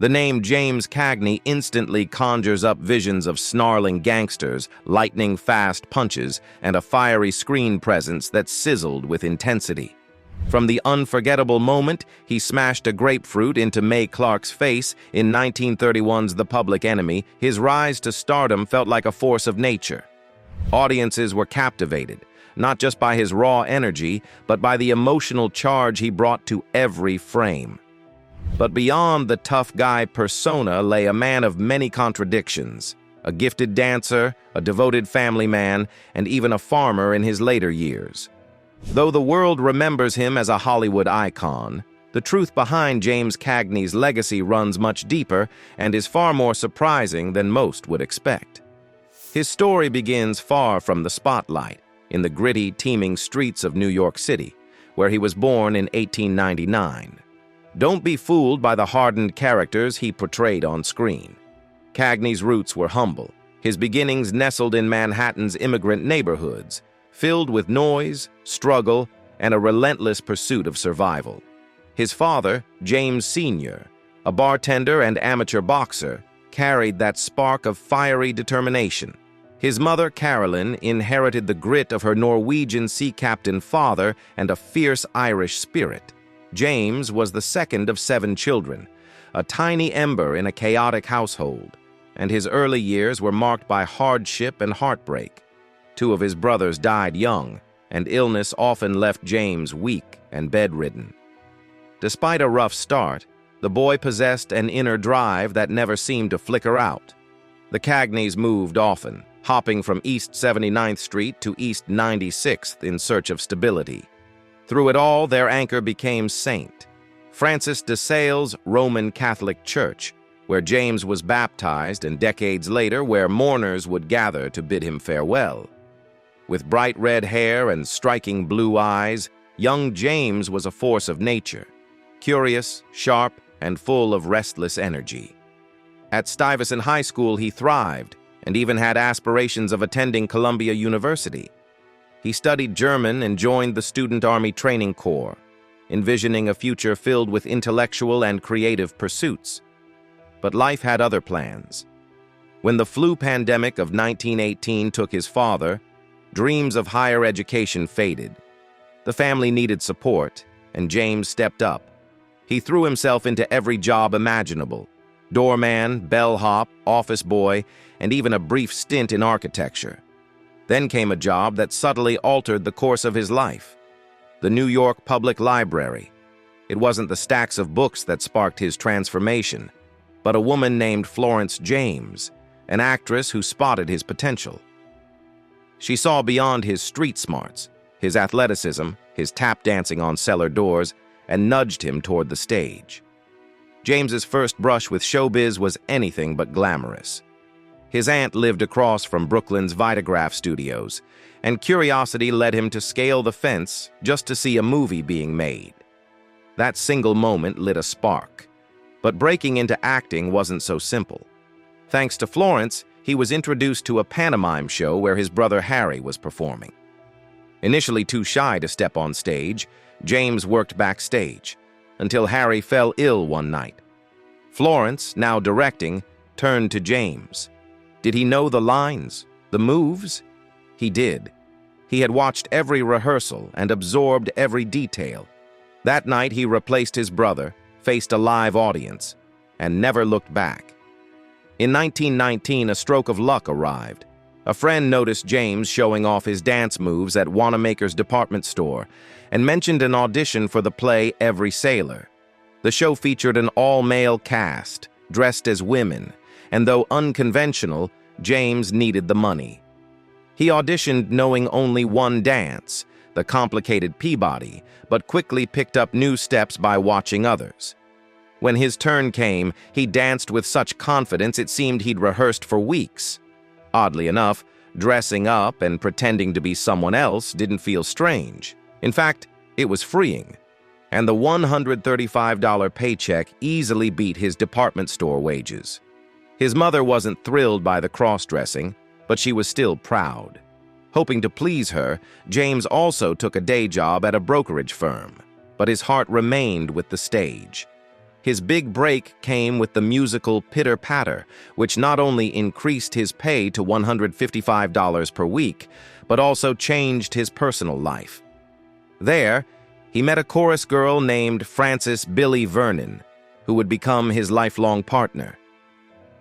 The name James Cagney instantly conjures up visions of snarling gangsters, lightning-fast punches, and a fiery screen presence that sizzled with intensity. From the unforgettable moment he smashed a grapefruit into Mae Clark's face in 1931's The Public Enemy, his rise to stardom felt like a force of nature. Audiences were captivated, not just by his raw energy, but by the emotional charge he brought to every frame. But beyond the tough guy persona lay a man of many contradictions, a gifted dancer, a devoted family man, and even a farmer in his later years. Though the world remembers him as a Hollywood icon, the truth behind James Cagney's legacy runs much deeper and is far more surprising than most would expect. His story begins far from the spotlight, in the gritty, teeming streets of New York City, where he was born in 1899. Don't be fooled by the hardened characters he portrayed on screen. Cagney's roots were humble, his beginnings nestled in Manhattan's immigrant neighborhoods, filled with noise, struggle, and a relentless pursuit of survival. His father, James Sr., a bartender and amateur boxer, carried that spark of fiery determination. His mother, Carolyn, inherited the grit of her Norwegian sea captain father and a fierce Irish spirit. James was the second of 7 children, a tiny ember in a chaotic household, and his early years were marked by hardship and heartbreak. 2 of his brothers died young, and illness often left James weak and bedridden. Despite a rough start, the boy possessed an inner drive that never seemed to flicker out. The Cagneys moved often, hopping from East 79th Street to East 96th in search of stability. Through it all, their anchor became St. Francis de Sales Roman Catholic Church, where James was baptized, and decades later, where mourners would gather to bid him farewell. With bright red hair and striking blue eyes, young James was a force of nature, curious, sharp, and full of restless energy. At Stuyvesant High School, he thrived and even had aspirations of attending Columbia University. He studied German and joined the Student Army Training Corps, envisioning a future filled with intellectual and creative pursuits. But life had other plans. When the flu pandemic of 1918 took his father, dreams of higher education faded. The family needed support, and James stepped up. He threw himself into every job imaginable: doorman, bellhop, office boy, and even a brief stint in architecture. Then came a job that subtly altered the course of his life: the New York Public Library. It wasn't the stacks of books that sparked his transformation, but a woman named Florence James, an actress who spotted his potential. She saw beyond his street smarts, his athleticism, his tap dancing on cellar doors, and nudged him toward the stage. James's first brush with showbiz was anything but glamorous. His aunt lived across from Brooklyn's Vitagraph Studios, and curiosity led him to scale the fence just to see a movie being made. That single moment lit a spark. But breaking into acting wasn't so simple. Thanks to Florence, he was introduced to a pantomime show where his brother Harry was performing. Initially too shy to step on stage, James worked backstage, until Harry fell ill one night. Florence, now directing, turned to James. Did he know the lines, the moves? He did. He had watched every rehearsal and absorbed every detail. That night he replaced his brother, faced a live audience, and never looked back. In 1919, a stroke of luck arrived. A friend noticed James showing off his dance moves at Wanamaker's department store and mentioned an audition for the play Every Sailor. The show featured an all-male cast, dressed as women, and though unconventional, James needed the money. He auditioned knowing only one dance, the complicated Peabody, but quickly picked up new steps by watching others. When his turn came, he danced with such confidence it seemed he'd rehearsed for weeks. Oddly enough, dressing up and pretending to be someone else didn't feel strange. In fact, it was freeing. And the $135 paycheck easily beat his department store wages. His mother wasn't thrilled by the cross-dressing, but she was still proud. Hoping to please her, James also took a day job at a brokerage firm, but his heart remained with the stage. His big break came with the musical Pitter Patter, which not only increased his pay to $155 per week, but also changed his personal life. There, he met a chorus girl named Frances Billy Vernon, who would become his lifelong partner.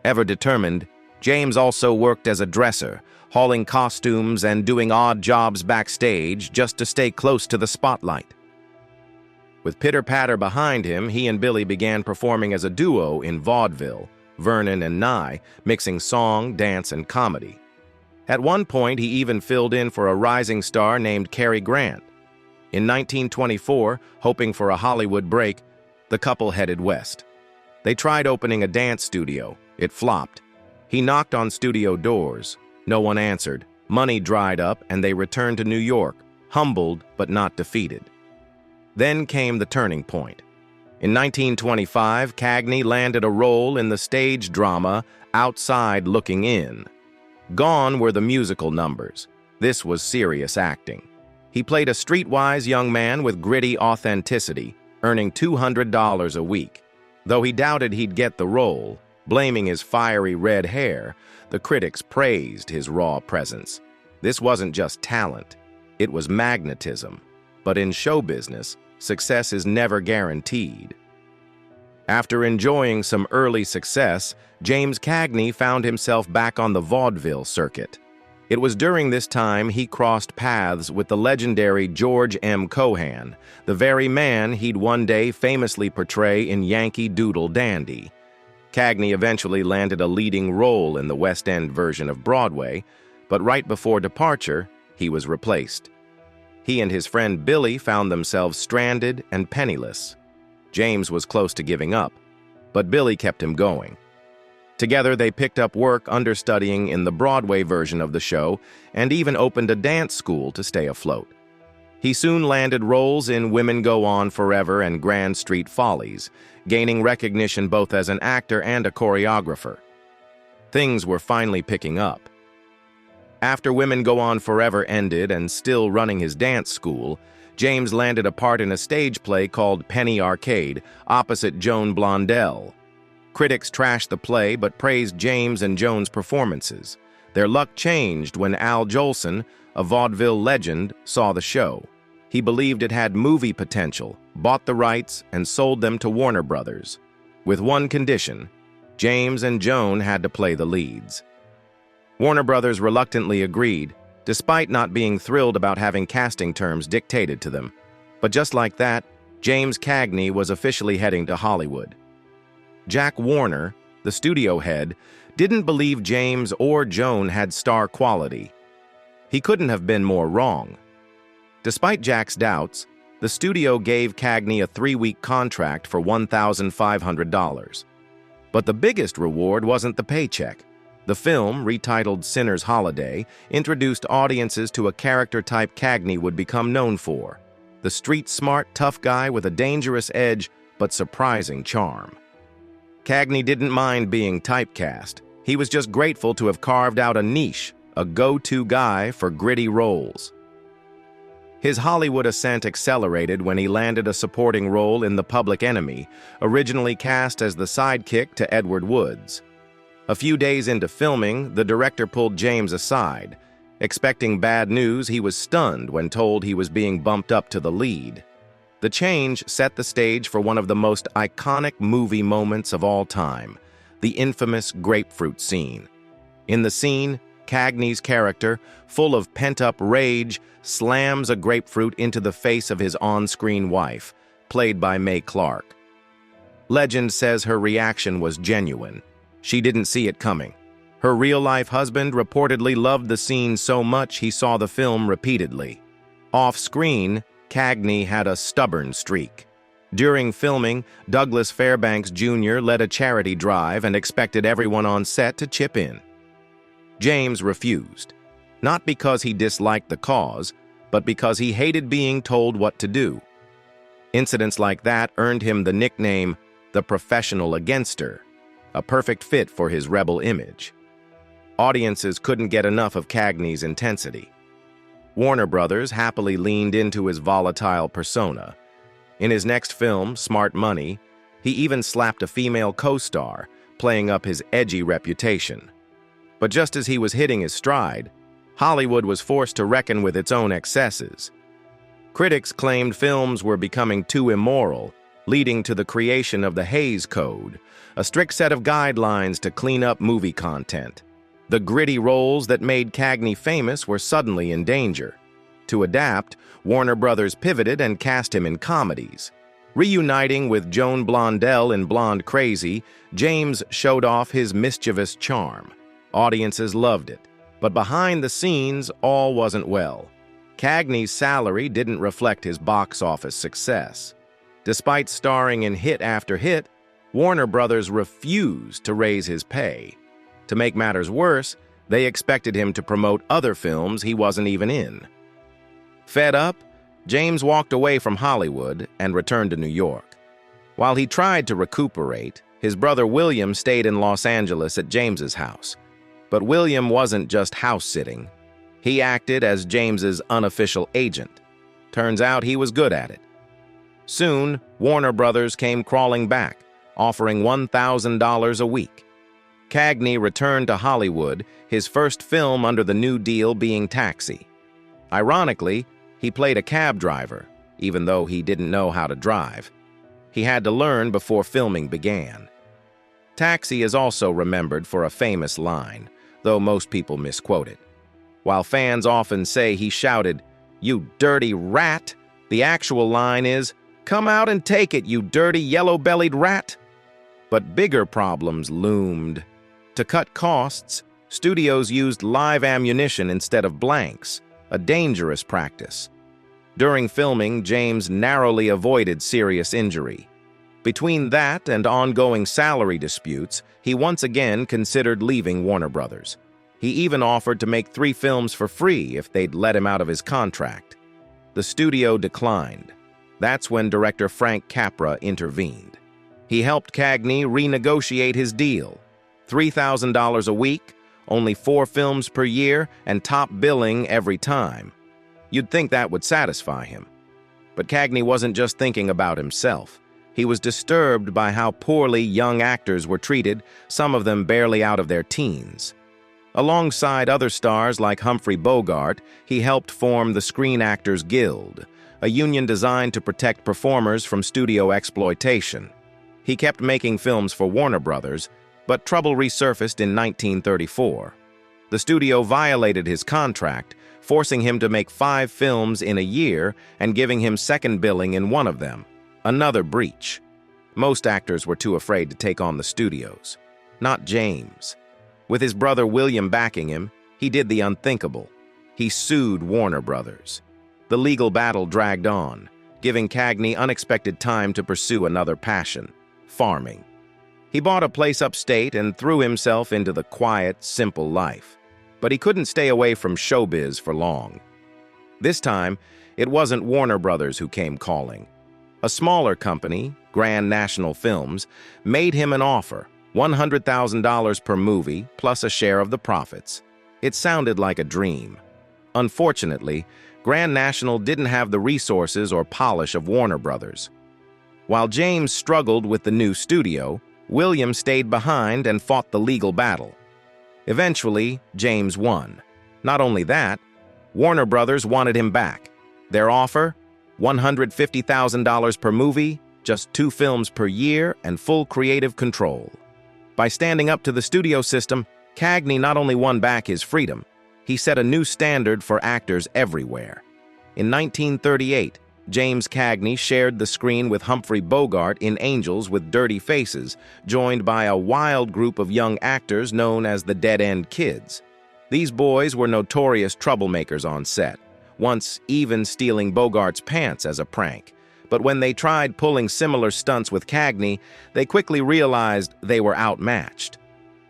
Ever determined, James also worked as a dresser, hauling costumes and doing odd jobs backstage just to stay close to the spotlight. With Pitter Patter behind him, he and Billy began performing as a duo in vaudeville, Vernon and Nye, mixing song, dance, and comedy. At one point, he even filled in for a rising star named Cary Grant. In 1924, hoping for a Hollywood break, the couple headed west. They tried opening a dance studio. It flopped. He knocked on studio doors. No one answered. Money dried up, and they returned to New York, humbled but not defeated. Then came the turning point. In 1925, Cagney landed a role in the stage drama Outside Looking In. Gone were the musical numbers. This was serious acting. He played a streetwise young man with gritty authenticity, earning $200 a week. Though he doubted he'd get the role, blaming his fiery red hair, the critics praised his raw presence. This wasn't just talent, it was magnetism. But in show business, success is never guaranteed. After enjoying some early success, James Cagney found himself back on the vaudeville circuit. It was during this time he crossed paths with the legendary George M. Cohan, the very man he'd one day famously portray in Yankee Doodle Dandy. Cagney eventually landed a leading role in the West End version of Broadway, but right before departure, he was replaced. He and his friend Billy found themselves stranded and penniless. James was close to giving up, but Billy kept him going. Together, they picked up work understudying in the Broadway version of the show and even opened a dance school to stay afloat. He soon landed roles in Women Go On Forever and Grand Street Follies, gaining recognition both as an actor and a choreographer. Things were finally picking up. After Women Go On Forever ended and still running his dance school, James landed a part in a stage play called Penny Arcade opposite Joan Blondell. Critics trashed the play but praised James and Joan's performances. Their luck changed when Al Jolson, a vaudeville legend, saw the show. He believed it had movie potential, bought the rights, and sold them to Warner Brothers. With one condition: James and Joan had to play the leads. Warner Brothers reluctantly agreed, despite not being thrilled about having casting terms dictated to them. But just like that, James Cagney was officially heading to Hollywood. Jack Warner, the studio head, didn't believe James or Joan had star quality. He couldn't have been more wrong. Despite Jack's doubts, the studio gave Cagney a 3-week contract for $1,500. But the biggest reward wasn't the paycheck. The film, retitled Sinner's Holiday, introduced audiences to a character type Cagney would become known for: the street-smart, tough guy with a dangerous edge but surprising charm. Cagney didn't mind being typecast. He was just grateful to have carved out a niche, a go-to guy for gritty roles. His Hollywood ascent accelerated when he landed a supporting role in The Public Enemy, originally cast as the sidekick to Edward Woods. A few days into filming, the director pulled James aside. Expecting bad news, he was stunned when told he was being bumped up to the lead. The change set the stage for one of the most iconic movie moments of all time, the infamous grapefruit scene. In the scene, Cagney's character, full of pent-up rage, slams a grapefruit into the face of his on-screen wife, played by Mae Clarke. Legend says her reaction was genuine. She didn't see it coming. Her real-life husband reportedly loved the scene so much he saw the film repeatedly. Off-screen, Cagney had a stubborn streak. During filming, Douglas Fairbanks Jr. led a charity drive and expected everyone on set to chip in. James refused, not because he disliked the cause, but because he hated being told what to do. Incidents like that earned him the nickname, the professional againster, a perfect fit for his rebel image. Audiences couldn't get enough of Cagney's intensity. Warner Brothers happily leaned into his volatile persona. In his next film, Smart Money, He even slapped a female co-star, playing up his edgy reputation. But just as he was hitting his stride, Hollywood was forced to reckon with its own excesses. Critics claimed films were becoming too immoral, leading to the creation of the Hays Code, a strict set of guidelines to clean up movie content. The gritty roles that made Cagney famous were suddenly in danger. To adapt, Warner Brothers pivoted and cast him in comedies. Reuniting with Joan Blondell in Blonde Crazy, James showed off his mischievous charm. Audiences loved it, but behind the scenes, all wasn't well. Cagney's salary didn't reflect his box office success. Despite starring in hit after hit, Warner Brothers refused to raise his pay. To make matters worse, they expected him to promote other films he wasn't even in. Fed up, James walked away from Hollywood and returned to New York. While he tried to recuperate, his brother William stayed in Los Angeles at James's house. But William wasn't just house-sitting. He acted as James's unofficial agent. Turns out he was good at it. Soon, Warner Brothers came crawling back, offering $1,000 a week. Cagney returned to Hollywood, his first film under the New Deal being Taxi. Ironically, he played a cab driver, even though he didn't know how to drive. He had to learn before filming began. Taxi is also remembered for a famous line, though most people misquote it. While fans often say he shouted, "You dirty rat," the actual line is, "Come out and take it, you dirty yellow-bellied rat." But bigger problems loomed. To cut costs, studios used live ammunition instead of blanks, a dangerous practice. During filming, James narrowly avoided serious injury. Between that and ongoing salary disputes, he once again considered leaving Warner Brothers. He even offered to make 3 films for free if they'd let him out of his contract. The studio declined. That's when director Frank Capra intervened. He helped Cagney renegotiate his deal. $3,000 a week, only 4 films per year, and top billing every time. You'd think that would satisfy him. But Cagney wasn't just thinking about himself. He was disturbed by how poorly young actors were treated, some of them barely out of their teens. Alongside other stars like Humphrey Bogart, he helped form the Screen Actors Guild, a union designed to protect performers from studio exploitation. He kept making films for Warner Brothers, but trouble resurfaced in 1934. The studio violated his contract, forcing him to make 5 films in a year and giving him second billing in one of them. Another breach. Most actors were too afraid to take on the studios. Not James. With his brother William backing him, he did the unthinkable. He sued Warner Brothers. The legal battle dragged on, giving Cagney unexpected time to pursue another passion: farming. He bought a place upstate and threw himself into the quiet, simple life. But he couldn't stay away from showbiz for long. This time, it wasn't Warner Brothers who came calling. A smaller company, Grand National Films, made him an offer: $100,000 per movie, plus a share of the profits. It sounded like a dream. Unfortunately, Grand National didn't have the resources or polish of Warner Brothers. While James struggled with the new studio, William stayed behind and fought the legal battle. Eventually, James won. Not only that, Warner Brothers wanted him back. Their offer? $150,000 per movie, just 2 films per year, and full creative control. By standing up to the studio system, Cagney not only won back his freedom, he set a new standard for actors everywhere. In 1938, James Cagney shared the screen with Humphrey Bogart in Angels with Dirty Faces, joined by a wild group of young actors known as the Dead End Kids. These boys were notorious troublemakers on set, once even stealing Bogart's pants as a prank. But when they tried pulling similar stunts with Cagney, they quickly realized they were outmatched.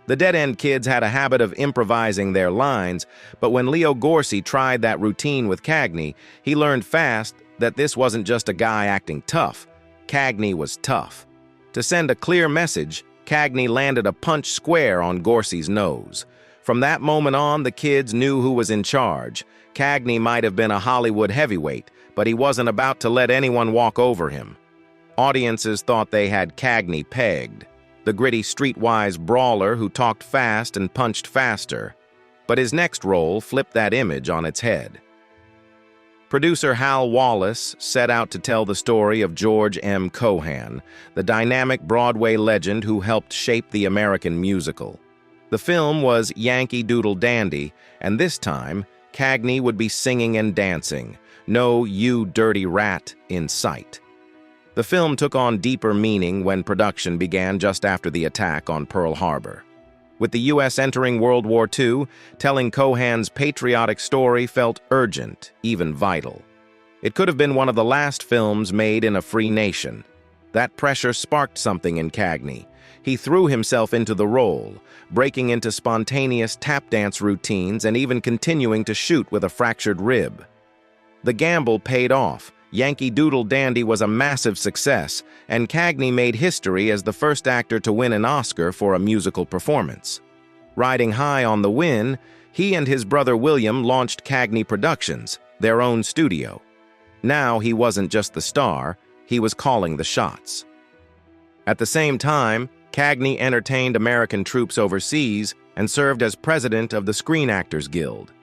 The Dead End Kids had a habit of improvising their lines, but when Leo Gorcey tried that routine with Cagney, he learned fast that this wasn't just a guy acting tough. Cagney was tough. To send a clear message, Cagney landed a punch square on Gorcey's nose. From that moment on, the kids knew who was in charge. Cagney might have been a Hollywood heavyweight, but he wasn't about to let anyone walk over him. Audiences thought they had Cagney pegged, the gritty streetwise brawler who talked fast and punched faster. But his next role flipped that image on its head. Producer Hal Wallace set out to tell the story of George M. Cohan, the dynamic Broadway legend who helped shape the American musical. The film was Yankee Doodle Dandy, and this time, Cagney would be singing and dancing, no "you dirty rat" in sight. The film took on deeper meaning when production began just after the attack on Pearl Harbor. With the U.S. entering World War II, telling Cohan's patriotic story felt urgent, even vital. It could have been one of the last films made in a free nation. That pressure sparked something in Cagney. He threw himself into the role, breaking into spontaneous tap dance routines and even continuing to shoot with a fractured rib. The gamble paid off. Yankee Doodle Dandy was a massive success, and Cagney made history as the first actor to win an Oscar for a musical performance. Riding high on the win, he and his brother William launched Cagney Productions, their own studio. Now he wasn't just the star, he was calling the shots. At the same time, Cagney entertained American troops overseas and served as president of the Screen Actors Guild.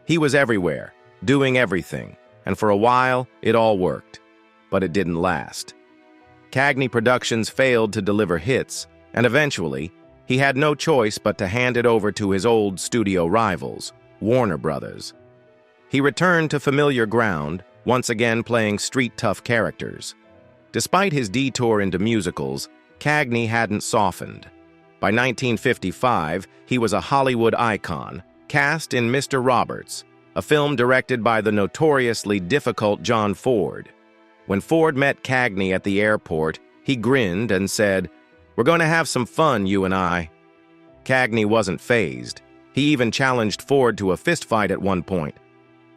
He was everywhere, doing everything. And for a while, it all worked. But it didn't last. Cagney Productions failed to deliver hits, and eventually, he had no choice but to hand it over to his old studio rivals, Warner Brothers. He returned to familiar ground, once again playing street-tough characters. Despite his detour into musicals, Cagney hadn't softened. By 1955, he was a Hollywood icon, cast in Mr. Roberts, a film directed by the notoriously difficult John Ford. When Ford met Cagney at the airport, he grinned and said, "We're going to have some fun, you and I." Cagney wasn't fazed. He even challenged Ford to a fistfight at one point.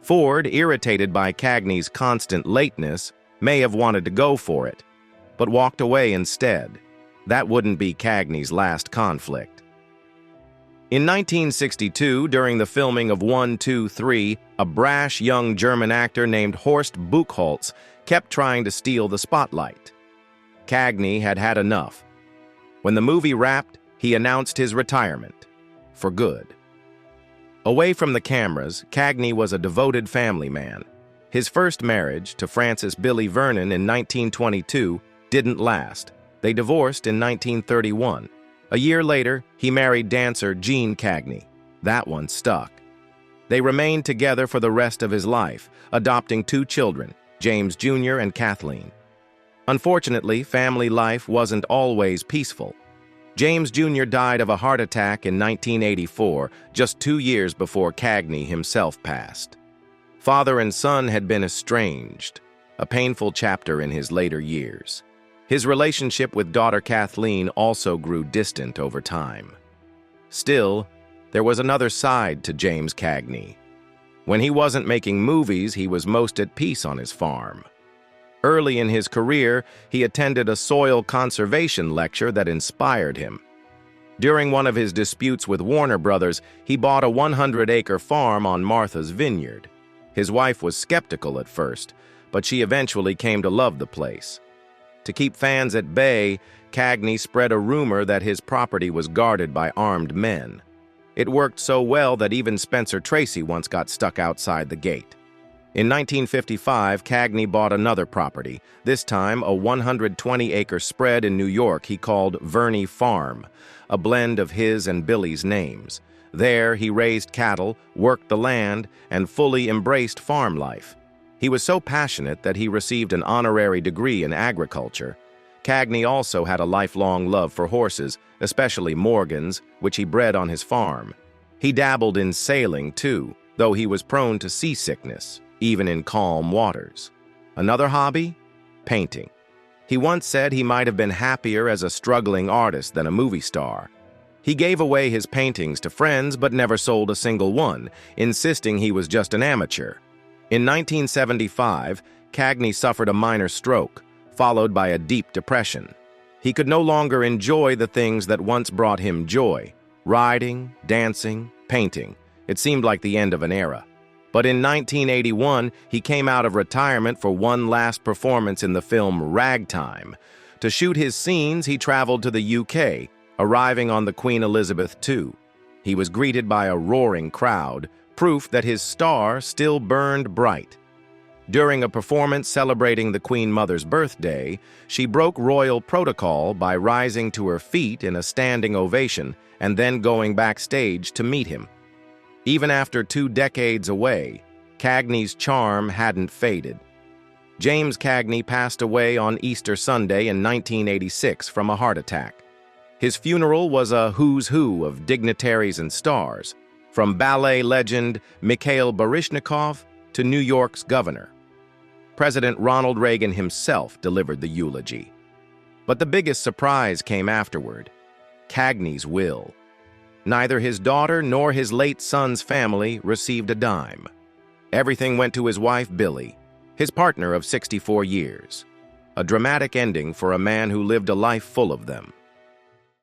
Ford, irritated by Cagney's constant lateness, may have wanted to go for it, but walked away instead. That wouldn't be Cagney's last conflict. In 1962, during the filming of 1, 2, 3, a brash young German actor named Horst Buchholz kept trying to steal the spotlight. Cagney had had enough. When the movie wrapped, he announced his retirement, for good. Away from the cameras, Cagney was a devoted family man. His first marriage, to Frances Billy Vernon in 1922, didn't last. They divorced in 1931. A year later, he married dancer Jean Cagney. That one stuck. They remained together for the rest of his life, adopting 2 children, James Jr. and Kathleen. Unfortunately, family life wasn't always peaceful. James Jr. died of a heart attack in 1984, just 2 years before Cagney himself passed. Father and son had been estranged, a painful chapter in his later years. His relationship with daughter Kathleen also grew distant over time. Still, there was another side to James Cagney. When he wasn't making movies, he was most at peace on his farm. Early in his career, he attended a soil conservation lecture that inspired him. During one of his disputes with Warner Brothers, he bought a 100-acre farm on Martha's Vineyard. His wife was skeptical at first, but she eventually came to love the place. To keep fans at bay, Cagney spread a rumor that his property was guarded by armed men. It worked so well that even Spencer Tracy once got stuck outside the gate. In 1955, Cagney bought another property, this time a 120-acre spread in New York he called Verney Farm, a blend of his and Billy's names. There, he raised cattle, worked the land, and fully embraced farm life. He was so passionate that he received an honorary degree in agriculture. Cagney also had a lifelong love for horses, especially Morgans, which he bred on his farm. He dabbled in sailing, too, though he was prone to seasickness, even in calm waters. Another hobby? Painting. He once said he might have been happier as a struggling artist than a movie star. He gave away his paintings to friends but never sold a single one, insisting he was just an amateur. In 1975, Cagney suffered a minor stroke, followed by a deep depression. He could no longer enjoy the things that once brought him joy: riding, dancing, painting. It seemed like the end of an era. But in 1981, he came out of retirement for one last performance in the film Ragtime. To shoot his scenes, he traveled to the UK, arriving on the Queen Elizabeth II. He was greeted by a roaring crowd, proof that his star still burned bright. During a performance celebrating the Queen Mother's birthday, she broke royal protocol by rising to her feet in a standing ovation and then going backstage to meet him. Even after 2 decades away, Cagney's charm hadn't faded. James Cagney passed away on Easter Sunday in 1986 from a heart attack. His funeral was a who's who of dignitaries and stars, from ballet legend Mikhail Baryshnikov to New York's governor. President Ronald Reagan himself delivered the eulogy. But the biggest surprise came afterward: Cagney's will. Neither his daughter nor his late son's family received a dime. Everything went to his wife, Billie, his partner of 64 years. A dramatic ending for a man who lived a life full of them.